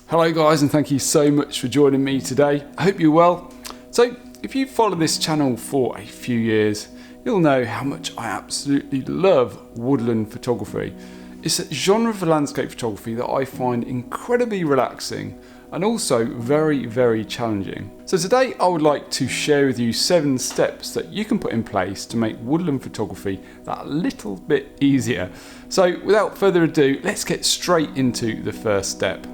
Hello guys, and thank you so much for joining me today. I hope you're well. So if you follow this channel for a few years, you'll know how much I absolutely love woodland photography. It's a genre of landscape photography that I find incredibly relaxing and also very, very challenging. So today I would like to share with you 7 steps that you can put in place to make woodland photography that little bit easier. So without further ado, let's get straight into the first step.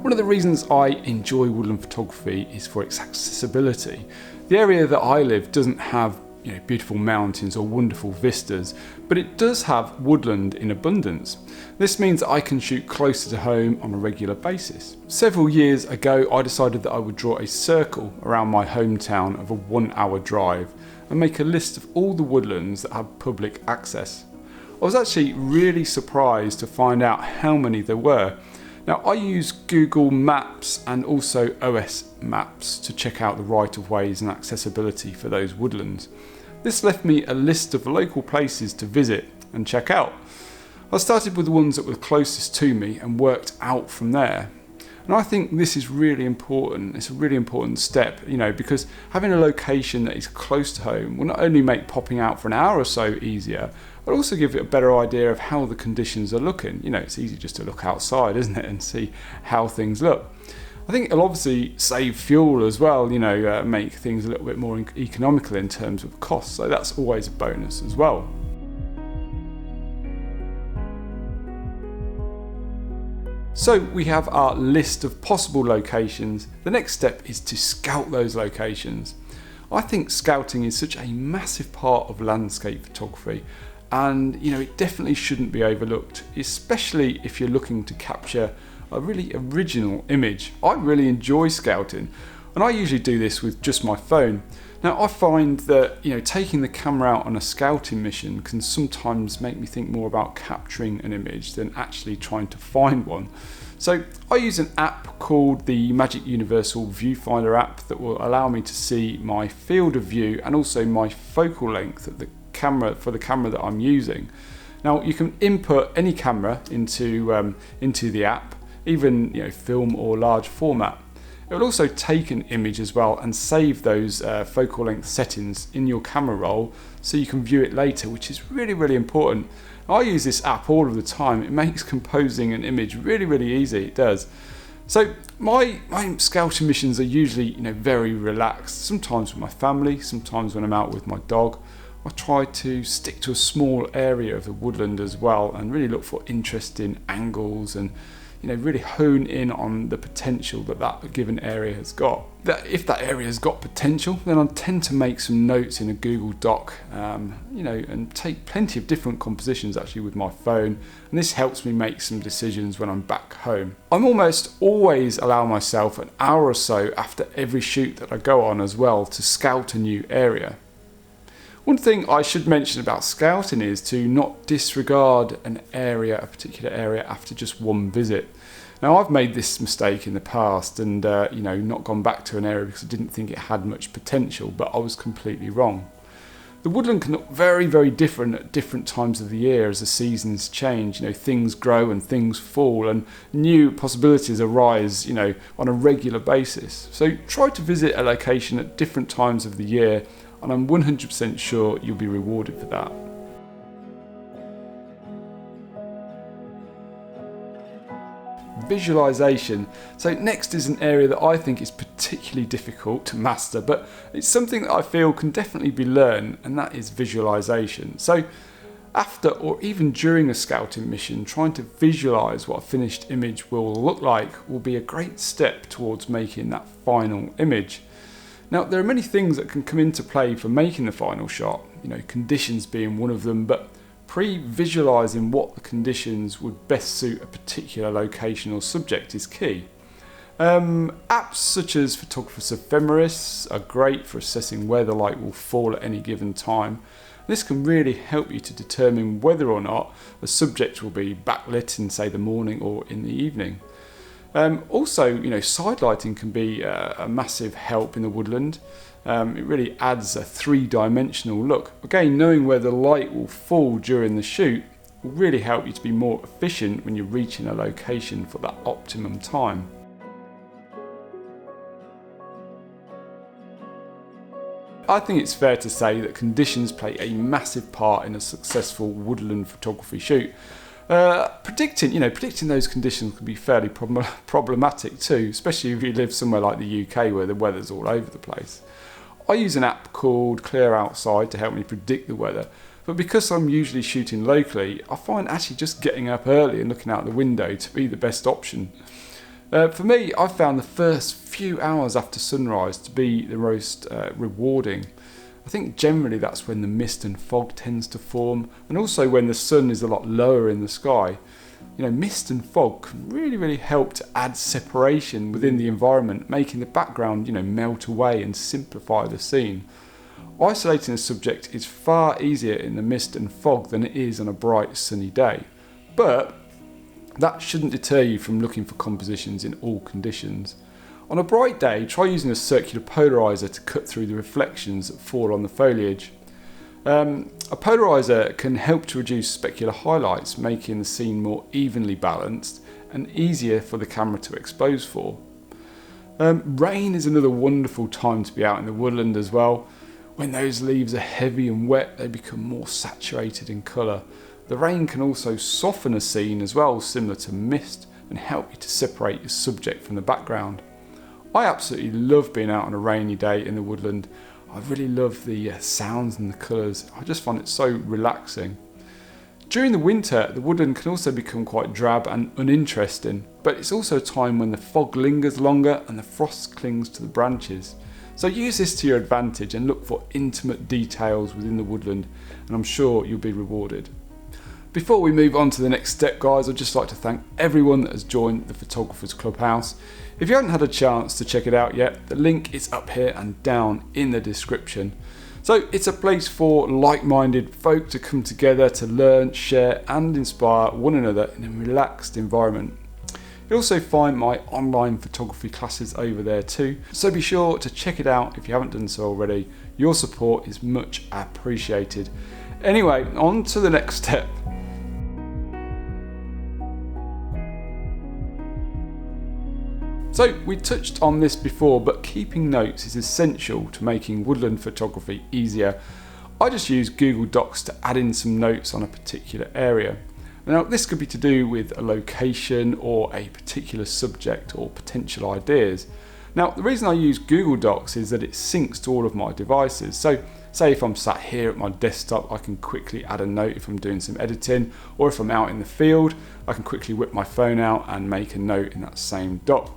One of the reasons I enjoy woodland photography is for its accessibility. The area that I live doesn't have beautiful mountains or wonderful vistas, but it does have woodland in abundance. This means that I can shoot closer to home on a regular basis. Several years ago, I decided that I would draw a circle around my hometown of a 1-hour drive and make a list of all the woodlands that have public access. I was actually really surprised to find out how many there were. Now, I use Google Maps and also OS Maps to check out the right-of-ways and accessibility for those woodlands. This left me a list of local places to visit and check out. I started with the ones that were closest to me and worked out from there. And I think this is really important. It's a really important step, because having a location that is close to home will not only make popping out for an hour or so easier, but also give it a better idea of how the conditions are looking. It's easy just to look outside, isn't it, and see how things look. I think it'll obviously save fuel as well, make things a little bit more economical in terms of cost. So that's always a bonus as well. So we have our list of possible locations. The next step is to scout those locations. I think scouting is such a massive part of landscape photography, and it definitely shouldn't be overlooked, especially if you're looking to capture a really original image. I really enjoy scouting, and I usually do this with just my phone. Now I find that taking the camera out on a scouting mission can sometimes make me think more about capturing an image than actually trying to find one. So I use an app called the Magic Universal Viewfinder app that will allow me to see my field of view and also my focal length of the camera for the camera that I'm using. Now you can input any camera into the app, even film or large format. It will also take an image as well and save those focal length settings in your camera roll so you can view it later, which is really, really important. I use this app all of the time. It makes composing an image really, really easy. It does. So my scouting missions are usually very relaxed. Sometimes with my family, sometimes when I'm out with my dog. I try to stick to a small area of the woodland as well and really look for interesting angles and really hone in on the potential that given area has got. If that area has got potential, then I tend to make some notes in a Google Doc, and take plenty of different compositions actually with my phone, and this helps me make some decisions when I'm back home. I'm almost always allow myself an hour or so after every shoot that I go on as well to scout a new area. One thing I should mention about scouting is to not disregard a particular area after just one visit. Now I've made this mistake in the past and not gone back to an area because I didn't think it had much potential, but I was completely wrong. The woodland can look very, very different at different times of the year as the seasons change. Things grow and things fall and new possibilities arise, on a regular basis. So try to visit a location at different times of the year, and I'm 100% sure you'll be rewarded for that. Visualization. So next is an area that I think is particularly difficult to master, but it's something that I feel can definitely be learned, and that is visualization. So after or even during a scouting mission, trying to visualize what a finished image will look like will be a great step towards making that final image. Now, there are many things that can come into play for making the final shot, conditions being one of them, but pre-visualising what the conditions would best suit a particular location or subject is key. Apps such as Photographer's Ephemeris are great for assessing where the light will fall at any given time. This can really help you to determine whether or not a subject will be backlit in, say, the morning or in the evening. Also, side lighting can be a massive help in the woodland. It really adds a 3-dimensional look. Again, knowing where the light will fall during the shoot will really help you to be more efficient when you're reaching a location for that optimum time. I think it's fair to say that conditions play a massive part in a successful woodland photography shoot. Predicting those conditions can be fairly problematic too, especially if you live somewhere like the UK where the weather's all over the place. I use an app called Clear Outside to help me predict the weather, but because I'm usually shooting locally, I find actually just getting up early and looking out the window to be the best option. For me, I've found the first few hours after sunrise to be the most rewarding. I think generally that's when the mist and fog tends to form, and also when the sun is a lot lower in the sky. Mist and fog can really help to add separation within the environment, making the background melt away and simplify the scene. Isolating a subject is far easier in the mist and fog than it is on a bright sunny day, but that shouldn't deter you from looking for compositions in all conditions. On a bright day, try using a circular polarizer to cut through the reflections that fall on the foliage. A polarizer can help to reduce specular highlights, making the scene more evenly balanced and easier for the camera to expose for. Rain is another wonderful time to be out in the woodland as well. When those leaves are heavy and wet, they become more saturated in colour. The rain can also soften a scene as well, similar to mist, and help you to separate your subject from the background. I absolutely love being out on a rainy day in the woodland. I really love the sounds and the colours. I just find it so relaxing. During the winter, the woodland can also become quite drab and uninteresting, but it's also a time when the fog lingers longer and the frost clings to the branches. So use this to your advantage and look for intimate details within the woodland, and I'm sure you'll be rewarded. Before we move on to the next step, guys, I'd just like to thank everyone that has joined the Photographers Clubhouse. If you haven't had a chance to check it out yet, the link is up here and down in the description. So it's a place for like-minded folk to come together to learn, share and inspire one another in a relaxed environment. You'll also find my online photography classes over there too, so be sure to check it out if you haven't done so already. Your support is much appreciated. Anyway, on to the next step. So we touched on this before, but keeping notes is essential to making woodland photography easier. I just use Google Docs to add in some notes on a particular area. Now this could be to do with a location or a particular subject or potential ideas. Now the reason I use Google Docs is that it syncs to all of my devices. So say if I'm sat here at my desktop, I can quickly add a note if I'm doing some editing, or if I'm out in the field, I can quickly whip my phone out and make a note in that same doc.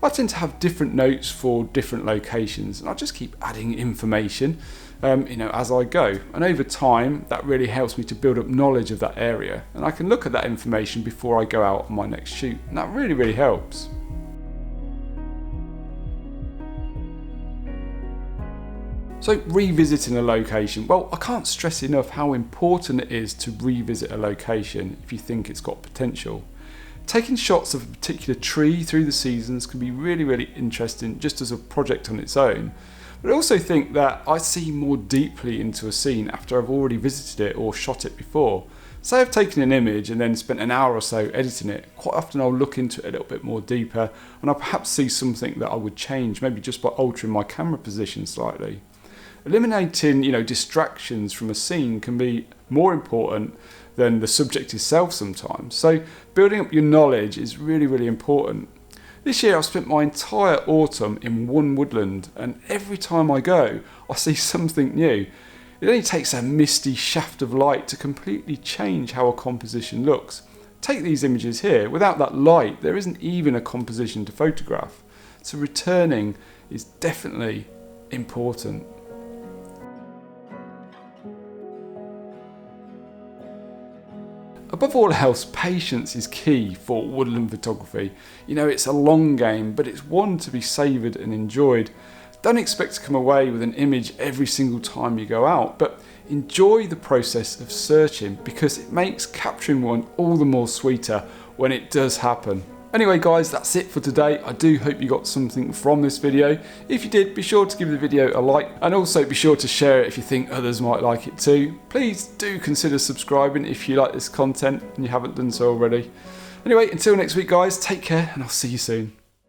I tend to have different notes for different locations, and I just keep adding information as I go, and over time that really helps me to build up knowledge of that area, and I can look at that information before I go out on my next shoot, and that really helps. So revisiting a location, well, I can't stress enough how important it is to revisit a location if you think it's got potential. Taking shots of a particular tree through the seasons can be really interesting just as a project on its own. But I also think that I see more deeply into a scene after I've already visited it or shot it before. Say I've taken an image and then spent an hour or so editing it, quite often I'll look into it a little bit more deeper and I'll perhaps see something that I would change, maybe just by altering my camera position slightly. Eliminating, distractions from a scene can be more important than the subject itself sometimes. So building up your knowledge is really important. This year I've spent my entire autumn in one woodland, and every time I go I see something new. It only takes a misty shaft of light to completely change how a composition looks. Take these images here, without that light there isn't even a composition to photograph. So returning is definitely important. Above all else, patience is key for woodland photography. It's a long game, but it's one to be savoured and enjoyed. Don't expect to come away with an image every single time you go out, but enjoy the process of searching, because it makes capturing one all the more sweeter when it does happen. Anyway guys, that's it for today. I do hope you got something from this video. If you did, be sure to give the video a like, and also be sure to share it if you think others might like it too. Please do consider subscribing if you like this content and you haven't done so already. Anyway, until next week guys, take care and I'll see you soon.